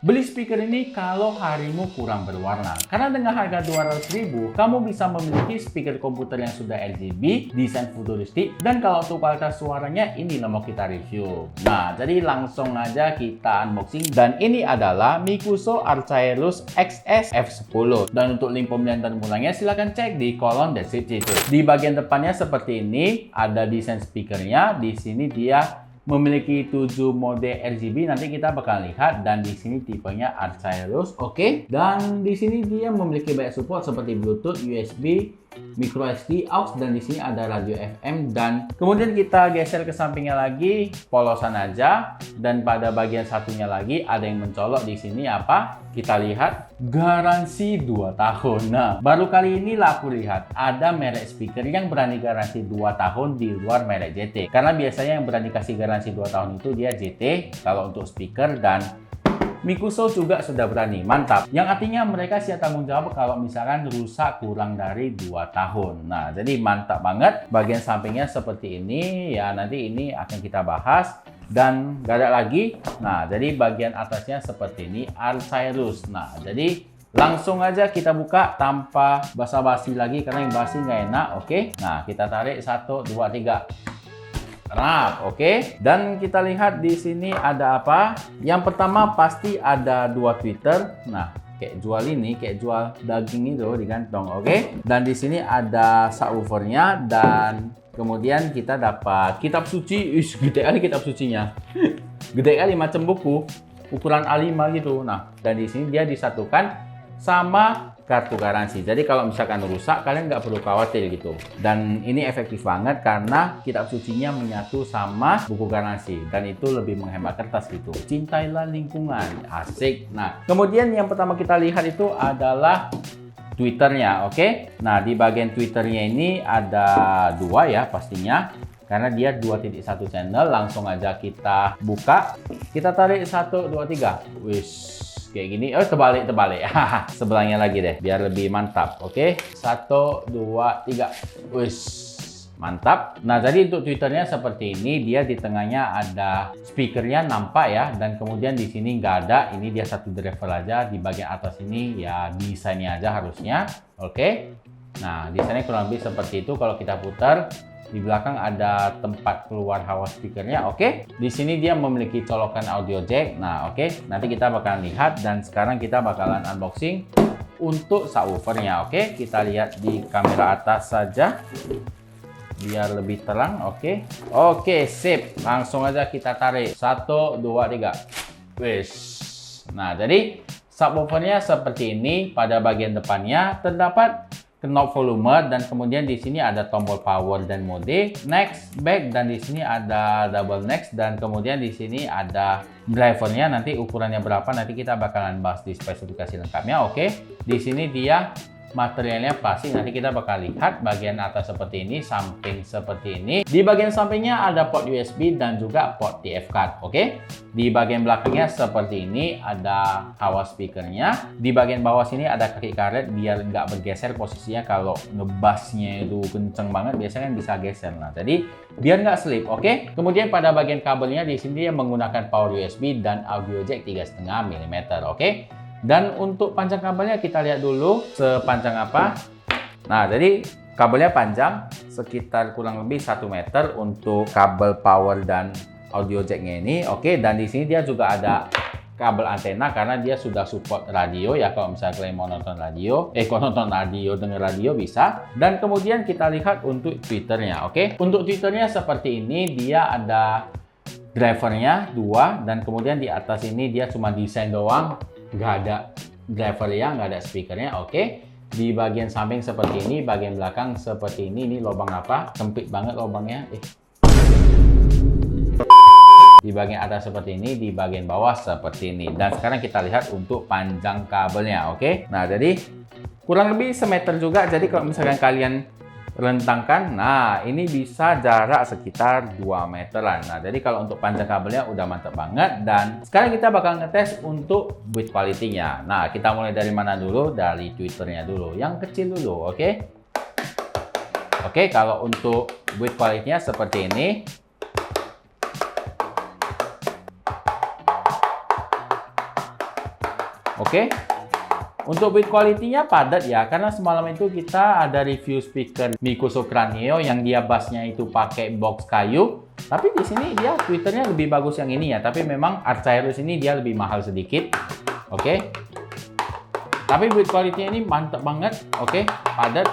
Beli speaker ini kalau harimu kurang berwarna. Karena dengan harga 200.000, kamu bisa memiliki speaker komputer yang sudah RGB, desain futuristik, dan kalau untuk kualitas suaranya, ini mau kita review. Nah, jadi langsung aja kita unboxing. Dan ini adalah Mikuso Archaeolus XS F10. Dan untuk link pembelian dan mulanya silahkan cek di kolom deskripsi itu. Di bagian depannya seperti ini, ada desain speakernya. Di sini dia memiliki 7 mode RGB, nanti kita bakal lihat, dan di sini tipenya Archaeolus, oke. Dan di sini dia memiliki banyak support seperti Bluetooth, USB, micro SD, aux, dan di sini ada radio FM. Dan kemudian kita geser ke sampingnya lagi, polosan aja, dan pada bagian satunya lagi ada yang mencolok di sini apa? Kita lihat garansi 2 tahun. Nah, baru kali ini lah aku lihat ada merek speaker yang berani garansi 2 tahun di luar merek JT. Karena biasanya yang berani kasih garansi 2 tahun itu dia JT kalau untuk speaker, dan Mikuso juga sudah berani, mantap. Yang artinya mereka siap tanggung jawab kalau misalkan rusak kurang dari 2 tahun. Nah, jadi mantap banget. Bagian sampingnya seperti ini, ya nanti ini akan kita bahas. Dan gak ada lagi. Nah, jadi bagian atasnya seperti ini, Archaeolus. Nah, jadi langsung aja kita buka tanpa basa-basi lagi, karena yang basi nggak enak, oke? Nah, kita tarik 1, 2, 3. Rap, oke. Dan kita lihat di sini ada apa? Yang pertama pasti ada 2 tweeter. Nah, kayak jual ini, kayak jual daging itu digantong, oke. Dan di sini ada subwoofernya, dan kemudian kita dapat kitab suci. Gede kali kitab sucinya. Gede kali macam buku ukuran A5 gitu. Nah, dan di sini dia disatukan sama kartu garansi. Jadi kalau misalkan rusak, kalian nggak perlu khawatir gitu. Dan ini efektif banget karena kitab sucinya menyatu sama buku garansi, dan itu lebih menghemat kertas gitu. Cintailah lingkungan, asik. Nah, kemudian yang pertama kita lihat itu adalah Twitternya, oke. Nah, di bagian Twitternya ini ada 2 ya pastinya, karena dia 2.1 channel. Langsung aja kita buka. Kita tarik 1, 2, 3. Wish. Kayak gini, terbalik. Sebelahnya lagi deh, biar lebih mantap. Oke, 1, 2, 3. Wih, mantap. Nah, jadi untuk Twitternya seperti ini, dia di tengahnya ada speakernya nampak ya, dan kemudian di sini nggak ada. Ini dia satu driver aja. Di bagian atas ini ya desainnya aja harusnya. Oke. Nah, desainnya kurang lebih seperti itu. Kalau kita putar, di belakang ada tempat keluar hawa speakernya, oke. Di sini dia memiliki colokan audio jack. Nah, oke. Nanti kita bakalan lihat, dan sekarang kita bakalan unboxing untuk subwoofernya, oke. Kita lihat di kamera atas saja biar lebih terang, oke. Oke, sip. Langsung aja kita tarik. 1, 2, 3. Wish. Nah, jadi subwoofernya seperti ini. Pada bagian depannya terdapat knob volume, dan kemudian di sini ada tombol power dan mode, next, back, dan di sini ada double next, dan kemudian di sini ada drivernya. Nanti ukurannya berapa nanti kita bakalan bahas di spesifikasi lengkapnya, oke. Di sini dia materialnya plastik, nanti kita bakal lihat bagian atas seperti ini, samping seperti ini. Di bagian sampingnya ada port USB dan juga port TF card, oke. Di bagian belakangnya seperti ini ada hawa speakernya. Di bagian bawah sini ada kaki karet biar nggak bergeser posisinya. Kalau ngebasnya itu kenceng banget, biasanya kan bisa geser. Nah, jadi biar nggak slip, oke. Kemudian pada bagian kabelnya di sini dia menggunakan power USB dan audio jack 3,5 mm, oke. Dan untuk panjang kabelnya kita lihat dulu sepanjang apa. Nah, jadi kabelnya panjang sekitar kurang lebih 1 meter untuk kabel power dan audio jacknya ini, oke. Dan di sini dia juga ada kabel antena karena dia sudah support radio ya. Kalau misalnya kalian mau nonton radio, kalau nonton radio, denger radio bisa. Dan kemudian kita lihat untuk tweeternya, oke. Untuk tweeternya seperti ini, dia ada drivernya 2, dan kemudian di atas ini dia cuma desain doang. Nggak ada driver ya, nggak ada speakernya, oke. Di bagian samping seperti ini, bagian belakang seperti ini. Ini lubang apa? Sempit banget lubangnya. Di bagian atas seperti ini, di bagian bawah seperti ini. Dan sekarang kita lihat untuk panjang kabelnya, oke. Nah, jadi kurang lebih semeter juga. Jadi kalau misalkan kalian rentangkan, nah ini bisa jarak sekitar 2 meteran. Nah, jadi kalau untuk panjang kabelnya udah mantap banget. Dan sekarang kita bakal ngetes untuk build quality-nya. Nah, kita mulai dari mana dulu? Dari tweeternya dulu, yang kecil dulu, oke. Oke, kalau untuk build quality-nya seperti ini. Oke. Untuk build quality-nya padat ya, karena semalam itu kita ada review speaker Mikuso Cranio yang dia bassnya itu pakai box kayu. Tapi di sini dia tweeternya lebih bagus yang ini ya, tapi memang Arcyrus ini dia lebih mahal sedikit. Oke. Tapi build quality-nya ini mantap banget. Oke, padat.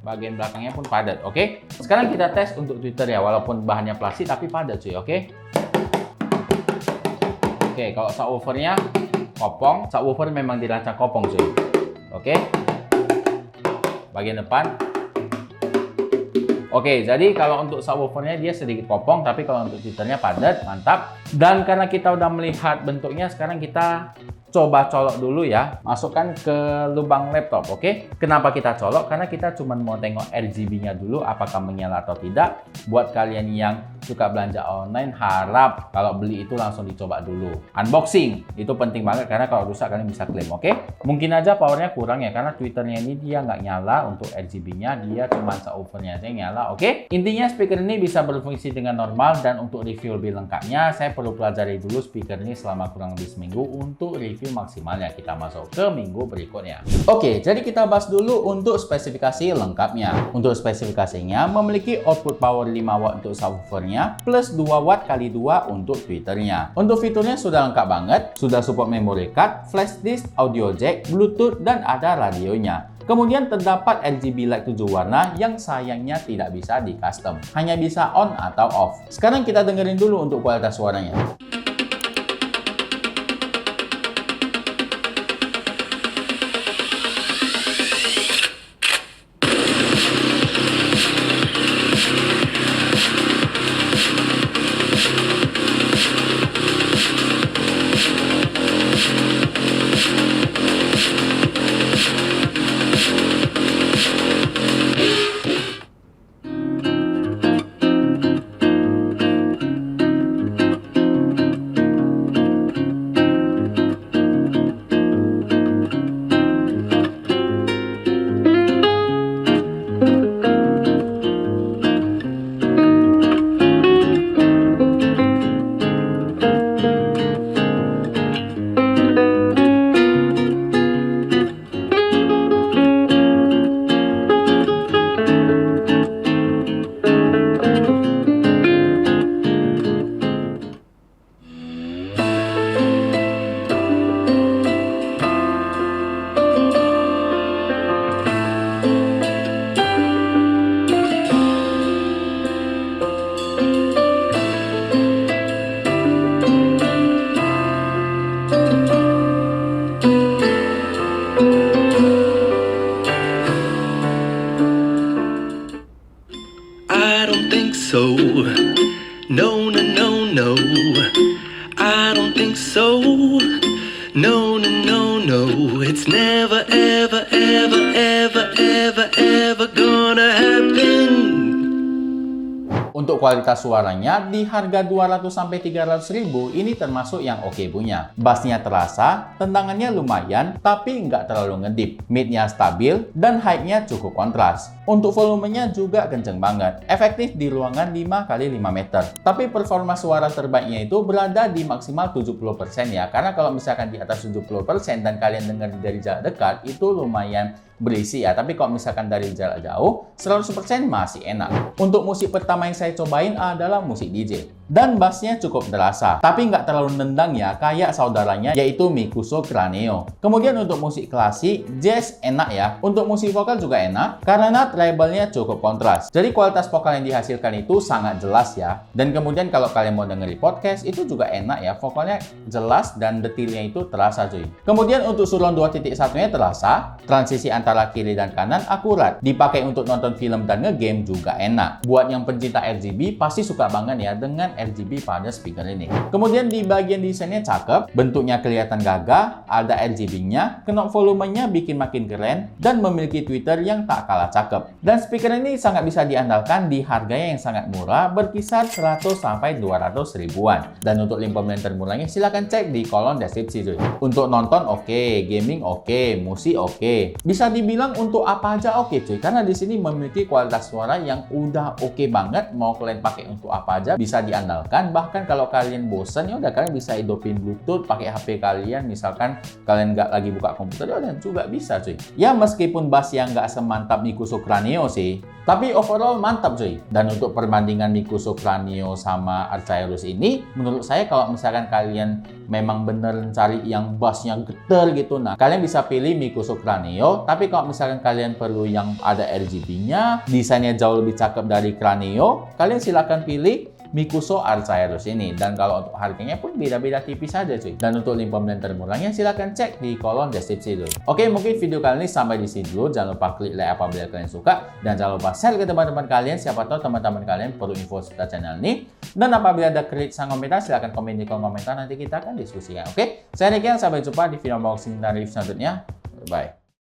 Bagian belakangnya pun padat. Oke. Sekarang kita tes untuk tweeter ya, walaupun bahannya plastik tapi padat cuy. Oke. Oke, kalau subwoofernya kopong, subwoofer memang dirancang kopong cuy. Oke. Bagian depan. Oke, jadi kalau untuk subwoofernya dia sedikit kopong, tapi kalau untuk tweeternya padat, mantap. Dan karena kita udah melihat bentuknya, sekarang kita coba colok dulu ya. Masukkan ke lubang laptop, oke? Kenapa kita colok? Karena kita cuma mau tengok RGB-nya dulu apakah menyala atau tidak. Buat kalian yang suka belanja online, harap kalau beli itu langsung dicoba dulu. Unboxing, itu penting banget karena kalau rusak kalian bisa klaim, oke? Mungkin aja powernya kurang ya, karena tweeternya ini dia nggak nyala untuk RGB-nya, dia cuma subwoofernya aja yang nyala, oke? Intinya speaker ini bisa berfungsi dengan normal, dan untuk review lebih lengkapnya, saya perlu pelajari dulu speaker ini selama kurang lebih seminggu untuk review maksimalnya. Kita masuk ke minggu berikutnya. Oke, jadi kita bahas dulu untuk spesifikasi lengkapnya. Untuk spesifikasinya, memiliki output power 5 watt untuk subwoofernya, plus 2 watt kali 2 untuk tweeternya. Untuk fiturnya sudah lengkap banget, sudah support memory card, flash disk, audio jack, bluetooth, dan ada radionya. Kemudian terdapat RGB light 7 warna yang sayangnya tidak bisa di custom, hanya bisa on atau off. Sekarang kita dengerin dulu untuk kualitas suaranya. so. No, no, no, no. I don't think so. No, no, no, no. It's never, ever, ever, ever, ever, ever gonna happen. Untuk kualitas suaranya di harga 200-300 ribu ini termasuk yang oke punya. Bassnya terasa, tendangannya lumayan, tapi nggak terlalu ngedip. Midnya stabil, dan high-nya cukup kontras. Untuk volumenya juga kenceng banget. Efektif di ruangan 5x5 meter. Tapi performa suara terbaiknya itu berada di maksimal 70% ya. Karena kalau misalkan di atas 70% dan kalian dengar dari jarak dekat, itu lumayan berisi ya. Tapi kalau misalkan dari jarak jauh, 100% masih enak. Untuk musik pertama yang saya cobain adalah musik DJ. Dan bassnya cukup terasa, tapi nggak terlalu nendang ya, kayak saudaranya yaitu Mikuso Cranio. Kemudian untuk musik klasik, jazz enak ya. Untuk musik vokal juga enak, karena treble-nya cukup kontras. Jadi kualitas vokal yang dihasilkan itu sangat jelas ya. Dan kemudian kalau kalian mau dengerin podcast, itu juga enak ya. Vokalnya jelas dan detailnya itu terasa cuy. Kemudian untuk surround 2.1-nya terasa, transisi antara kiri dan kanan akurat. Dipakai untuk nonton film dan ngegame juga enak. Buat yang pencinta RGB, pasti suka banget ya dengan RGB pada speaker ini. Kemudian di bagian desainnya cakep, bentuknya kelihatan gagah, ada RGB-nya, knob volumenya bikin makin keren, dan memiliki tweeter yang tak kalah cakep. Dan speaker ini sangat bisa diandalkan di harganya yang sangat murah, berkisar 100-200 ribuan. Dan untuk link pembelian termurahnya silahkan cek di kolom deskripsi cuy. Untuk nonton oke, gaming oke, musik oke. Bisa dibilang untuk apa aja oke cuy, karena di sini memiliki kualitas suara yang udah oke banget. Mau kalian pakai untuk apa aja bisa diandalkan diandalkan. Bahkan kalau kalian bosan, ya udah kalian bisa hidupin Bluetooth pakai HP kalian. Misalkan kalian nggak lagi buka komputer, ya udah juga bisa cuy. Ya meskipun bass yang nggak semantap Mikuso Cranio sih, tapi overall mantap cuy. Dan untuk perbandingan Mikuso Cranio sama Arcaeus ini, menurut saya kalau misalkan kalian memang bener cari yang bassnya getar gitu, nah kalian bisa pilih Mikuso Cranio. Tapi kalau misalkan kalian perlu yang ada RGB-nya, desainnya jauh lebih cakep dari Cranio, kalian silakan pilih Mikuso Arcaeus ini. Dan kalau untuk harganya pun beda-beda tipis saja cuy. Dan untuk link pembelian termurahnya silahkan cek di kolom deskripsi dulu. Oke, mungkin video kali ini sampai di sini dulu. Jangan lupa klik like apabila kalian suka, dan jangan lupa share ke teman-teman kalian. Siapa tahu teman-teman kalian perlu info seputar channel ini. Dan apabila ada kritik dan komentar, silahkan komen di kolom komentar, nanti kita akan diskusikan. Oke, saya Nicky, sampai jumpa di video unboxing dan review selanjutnya. Bye.